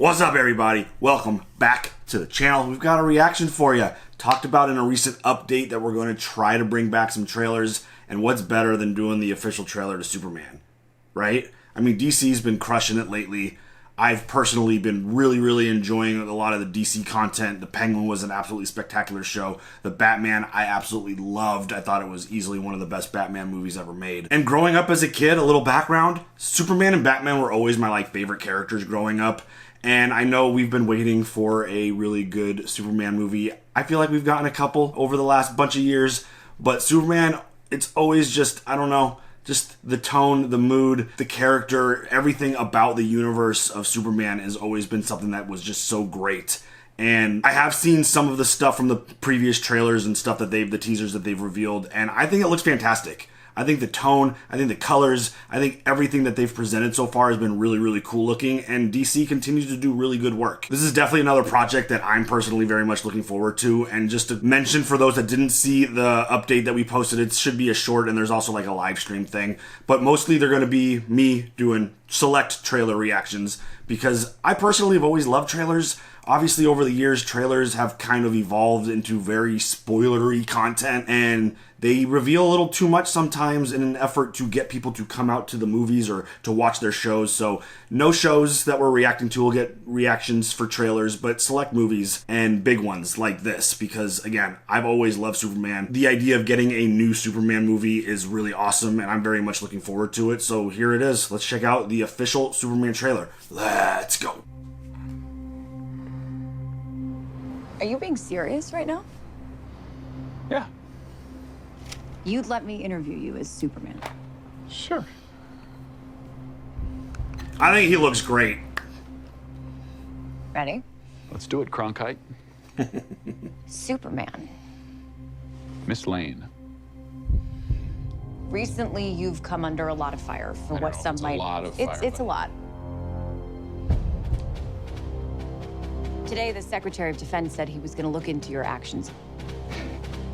What's up, everybody? Welcome back to the channel. We've got a reaction for you. Talked about in a recent update that we're going to try to bring back some trailers, and what's better than doing the official trailer to Superman, right? I mean, DC's been crushing it lately. I've personally been really enjoying a lot of the DC content. The Penguin was an absolutely spectacular show. The Batman, I absolutely loved. I thought it was easily one of the best Batman movies ever made. And growing up as a kid, a little background, Superman and Batman were always my favorite characters growing up. And I know we've been waiting for a really good Superman movie. I feel like we've gotten a couple over the last bunch of years, but Superman, it's always just, I don't know, just the tone, the mood, the character, everything about the universe of Superman has always been something that was just so great. And I have seen some of the stuff from the previous trailers and stuff that the teasers that they've revealed, and I think it looks fantastic. I think the tone, I think the colors, I think everything that they've presented so far has been really cool looking, and DC continues to do really good work. This is definitely another project that I'm personally very much looking forward to, and just to mention for those that didn't see the update that we posted, it should be a short, and there's also like a live stream thing, but mostly they're going to be me doing select trailer reactions, because I personally have always loved trailers. Obviously, over the years, trailers have kind of evolved into very spoilery content, and they reveal a little too much sometimes in an effort to get people to come out to the movies or to watch their shows. So no shows that we're reacting to will get reactions for trailers, but select movies and big ones like this, because again, I've always loved Superman. The idea of getting a new Superman movie is really awesome, and I'm very much looking forward to it. So here it is. Let's check out the official Superman trailer. Let's go. Are you being serious right now? Yeah. You'd let me interview you as Superman. Sure. I think he looks great. Ready? Let's do it, Cronkite. Superman. Miss Lane. Recently, you've come under a lot of fire for what some it's might... a lot of fire. It's a lot. Today, the Secretary of Defense said he was going to look into your actions.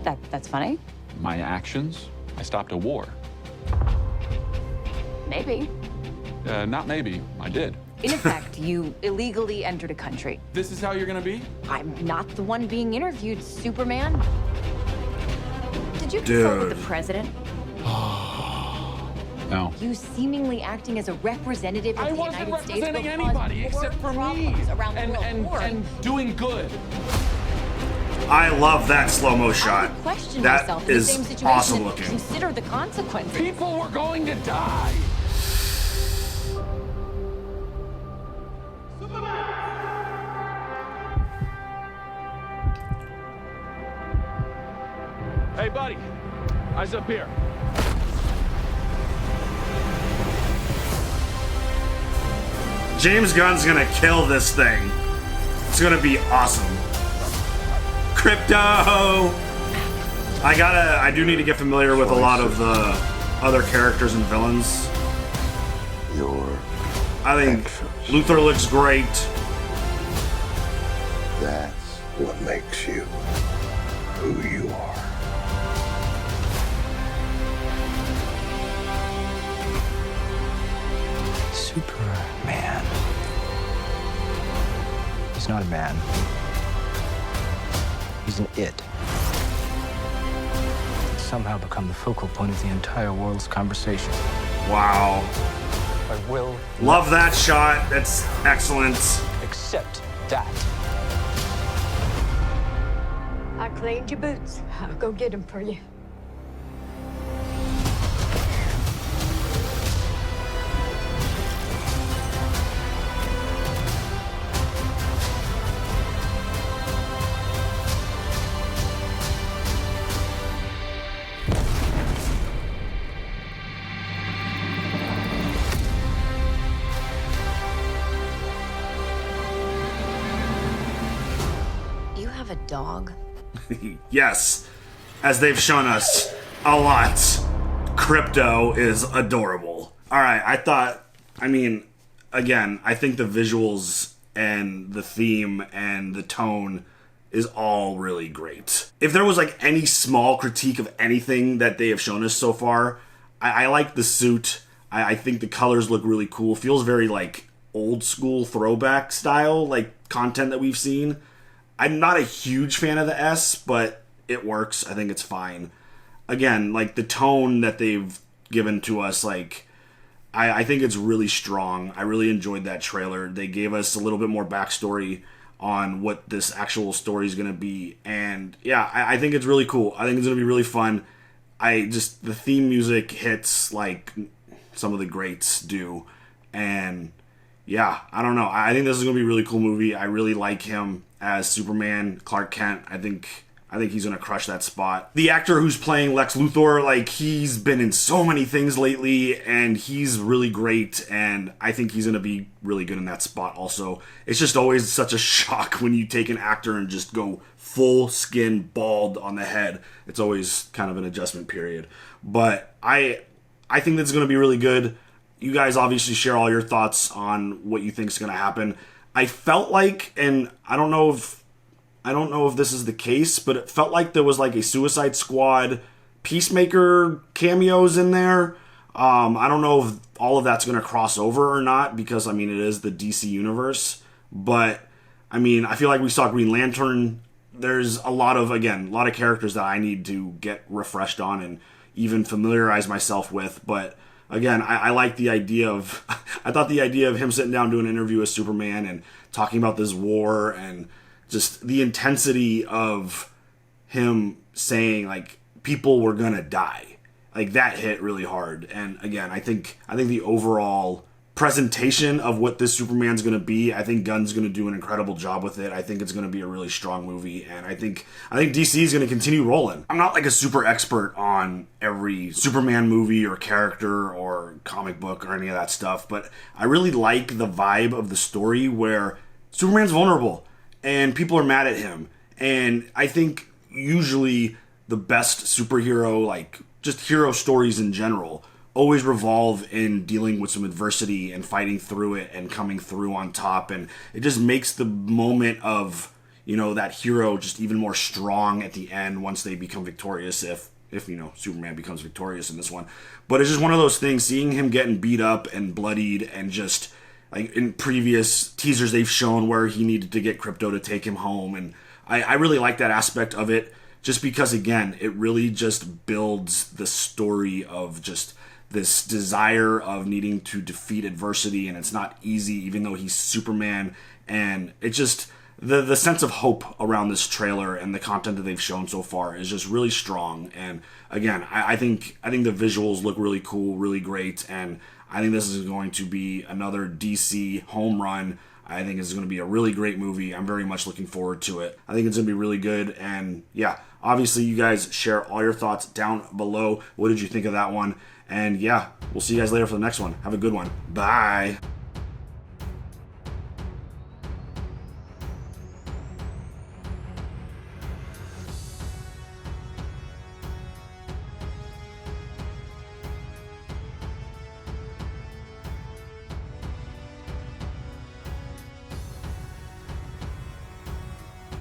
That's funny? My actions? I stopped a war. Maybe. Not maybe. I did. In effect, you illegally entered a country. This is how you're gonna be? I'm not the one being interviewed, Superman. Did you consult with the president? No. You seemingly acting as a representative of I the wasn't United States will representing cause anybody more except for me. problems around the world. And doing good. I love that slow-mo I shot. would question That myself in the is same situation awesome and looking. consider the consequences. People were going to die. Hey, buddy. Eyes up here. James Gunn's gonna kill this thing. It's gonna be awesome. Crypto! I do need to get familiar with a lot of the other characters and villains. I think Luthor looks great. That's what makes you who you are. Superman. He's not a man. He's an it. He's somehow become the focal point of the entire world's conversation. Wow. I will Love that shot. That's excellent. accept that. I cleaned your boots. I'll go get them for you. You have a dog? Yes, as they've shown us a lot, Crypto is adorable. Alright, I mean, again, I think the visuals and the theme and the tone is all really great. If there was like any small critique of anything that they have shown us so far, I like the suit. I think the colors look really cool. Feels very like old school throwback style like content that we've seen. I'm not a huge fan of the S, but it works. I think it's fine. Again, like the tone that they've given to us, like I think it's really strong. I really enjoyed that trailer. They gave us a little bit more backstory on what this actual story is going to be. And yeah, I think it's really cool. I think it's going to be really fun. The theme music hits like some of the greats do. And yeah, I don't know. I think this is going to be a really cool movie. I really like him as Superman, Clark Kent. I think he's going to crush that spot. The actor who's playing Lex Luthor, like, he's been in so many things lately, and he's really great, and I think he's going to be really good in that spot also. It's just always such a shock when you take an actor and just go full skin bald on the head. It's always kind of an adjustment period. But I think that's going to be really good. You guys obviously share all your thoughts on what you think is going to happen. I felt like, and I don't know if this is the case, but it felt like there was like a Suicide Squad Peacemaker cameos in there. I don't know if all of that's going to cross over or not, because, I mean, it is the DC universe. But, I mean, I feel like we saw Green Lantern. There's a lot of characters that I need to get refreshed on and even familiarize myself with. But, again, I like the idea of... I thought the idea of him sitting down doing an interview with Superman and talking about this war and just the intensity of him saying, like, people were gonna die. Like, that hit really hard. And again, I think the overall presentation of what this Superman's gonna be, I think Gunn's gonna do an incredible job with it. I think it's gonna be a really strong movie, and I think DC is gonna continue rolling. I'm not like a super expert on every Superman movie or character or comic book or any of that stuff, but I really like the vibe of the story where Superman's vulnerable and people are mad at him. And I think usually the best superhero, like just hero stories in general, always revolve in dealing with some adversity and fighting through it and coming through on top. And it just makes the moment of, you know, that hero just even more strong at the end once they become victorious, if you know, Superman becomes victorious in this one. But it's just one of those things, seeing him getting beat up and bloodied, and just like in previous teasers they've shown where he needed to get Crypto to take him home. And I really like that aspect of it, just because, again, it really just builds the story of just this desire of needing to defeat adversity, and it's not easy, even though he's Superman. And it just, the sense of hope around this trailer and the content that they've shown so far is just really strong. And again, I think the visuals look really cool, really great, and I think this is going to be another DC home run. I think it's going to be a really great movie. I'm very much looking forward to it. I think it's going to be really good. And yeah, obviously you guys share all your thoughts down below. What did you think of that one? And yeah, we'll see you guys later for the next one. Have a good one. Bye.